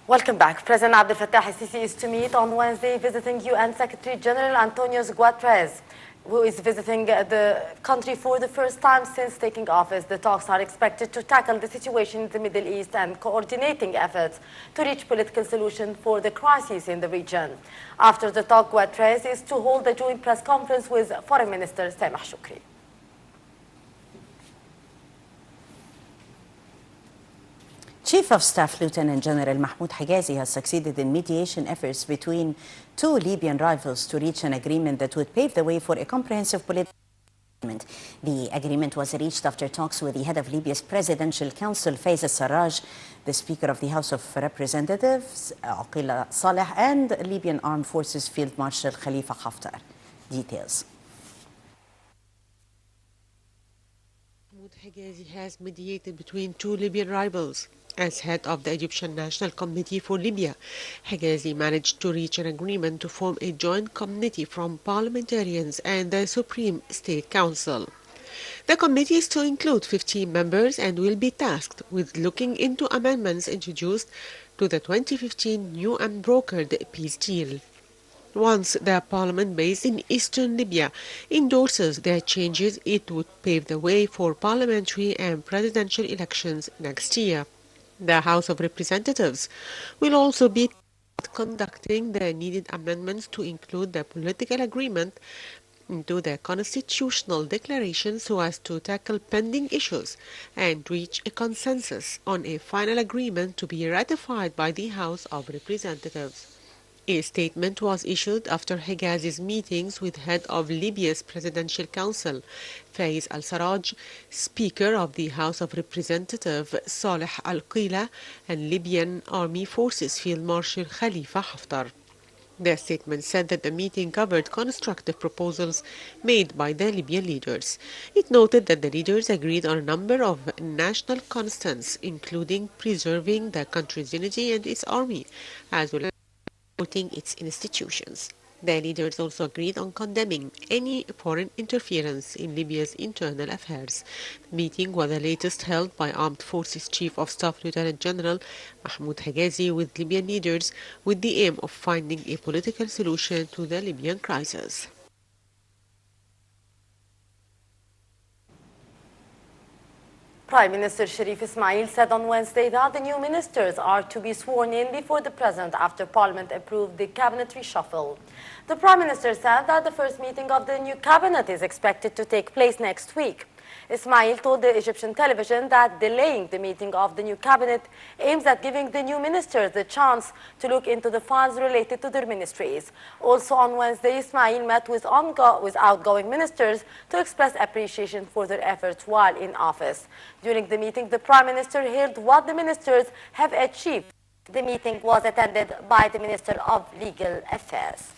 Welcome back. President Abdel Fattah al-Sisi is to meet on Wednesday visiting UN Secretary General Antonio Guterres, who is visiting the country for the first time since taking office. The talks are expected to tackle the situation in the Middle East and coordinating efforts to reach political solution for the crises in the region. After the talk, Guterres is to hold a joint press conference with Foreign Minister Sameh Shukri. Chief of Staff Lieutenant General Mahmoud Hijazi has succeeded in mediation efforts between two Libyan rivals to reach an agreement that would pave the way for a comprehensive political agreement. The agreement was reached after talks with the head of Libya's Presidential Council, Faiz al-Sarraj, the Speaker of the House of Representatives, Aqila Saleh, and Libyan Armed Forces Field Marshal Khalifa Haftar. Details. Mahmoud Hijazi has mediated between two Libyan rivals. As head of the Egyptian National Committee for Libya, Hijazi managed to reach an agreement to form a joint committee from parliamentarians and the Supreme State Council. The committee is to include 15 members and will be tasked with looking into amendments introduced to the 2015 new unbrokered peace deal. Once the parliament based in eastern Libya endorses the changes, it would pave the way for parliamentary and presidential elections next year. The House of Representatives will also be conducting the needed amendments to include the political agreement into the constitutional declaration so as to tackle pending issues and reach a consensus on a final agreement to be ratified by the House of Representatives. A statement was issued after Hijazi's meetings with head of Libya's Presidential Council, Faiz al-Sarraj, Speaker of the House of Representatives, Saleh al-Qila, and Libyan Army Forces Field Marshal Khalifa Haftar. The statement said that the meeting covered constructive proposals made by the Libyan leaders. It noted that the leaders agreed on a number of national constants, including preserving the country's unity and its army, as well as supporting its institutions. The leaders also agreed on condemning any foreign interference in Libya's internal affairs. The meeting was the latest held by Armed Forces Chief of Staff Lieutenant General Mahmoud Hijazi with Libyan leaders with the aim of finding a political solution to the Libyan crisis. Prime Minister Sharif Ismail said on Wednesday that the new ministers are to be sworn in before the President after Parliament approved the cabinet reshuffle. The Prime Minister said that the first meeting of the new cabinet is expected to take place next week. Ismail told the Egyptian television that delaying the meeting of the new cabinet aims at giving the new ministers the chance to look into the files related to their ministries. Also on Wednesday, Ismail met with outgoing ministers to express appreciation for their efforts while in office. During the meeting, the Prime Minister hailed what the ministers have achieved. The meeting was attended by the Minister of Legal Affairs.